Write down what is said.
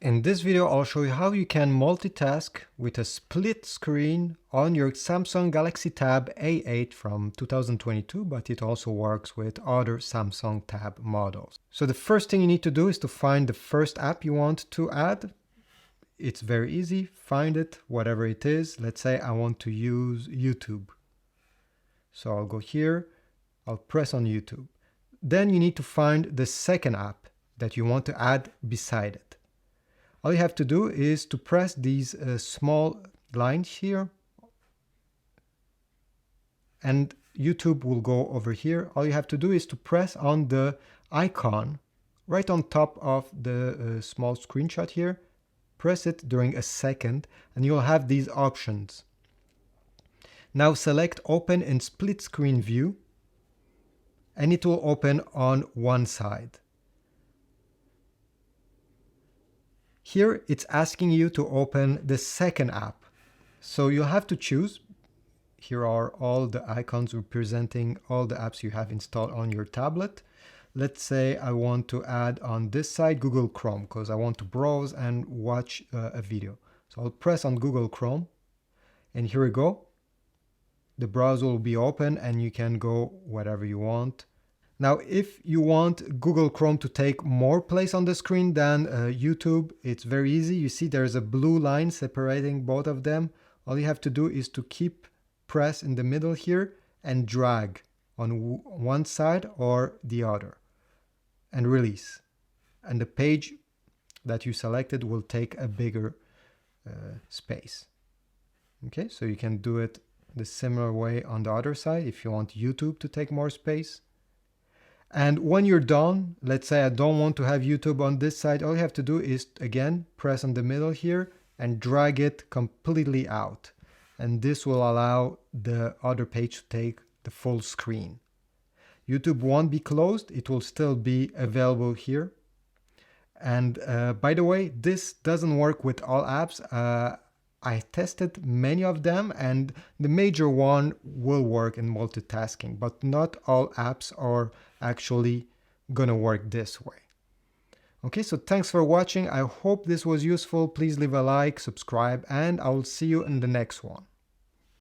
In this video, I'll show you how you can multitask with a split screen on your Samsung Galaxy Tab A8 from 2022, but it also works with other Samsung Tab models. So the first thing you need to do is to find the first app you want to add. It's very easy. Find it, whatever it is. Let's say I want to use YouTube. So I'll go here, I'll press on YouTube. Then you need to find the second app that you want to add beside it. All you have to do is to press these small lines here, and YouTube will go over here. All you have to do is to press on the icon right on top of the small screenshot here. Press it during a second and you'll have these options. Now select Open in Split Screen View and it will open on one side. Here it's asking you to open the second app. So you'll have to choose. Here are all the icons representing all the apps you have installed on your tablet. Let's say I want to add on this side Google Chrome because I want to browse and watch a video. So I'll press on Google Chrome and here we go. The browser will be open and you can go wherever you want. Now, if you want Google Chrome to take more place on the screen than YouTube, it's very easy. You see there's a blue line separating both of them. All you have to do is to press in the middle here and drag on one side or the other and release. And the page that you selected will take a bigger space. Okay, so you can do it the similar way on the other side if you want YouTube to take more space. And when you're done, let's say I don't want to have YouTube on this side, all you have to do is again press on the middle here and drag it completely out. And this will allow the other page to take the full screen. YouTube won't be closed, it will still be available here. And by the way, this doesn't work with all apps. I tested many of them and the major one will work in multitasking, but not all apps are actually gonna work this way. Okay, so thanks for watching. I hope this was useful. Please leave a like, subscribe, and I will see you in the next one.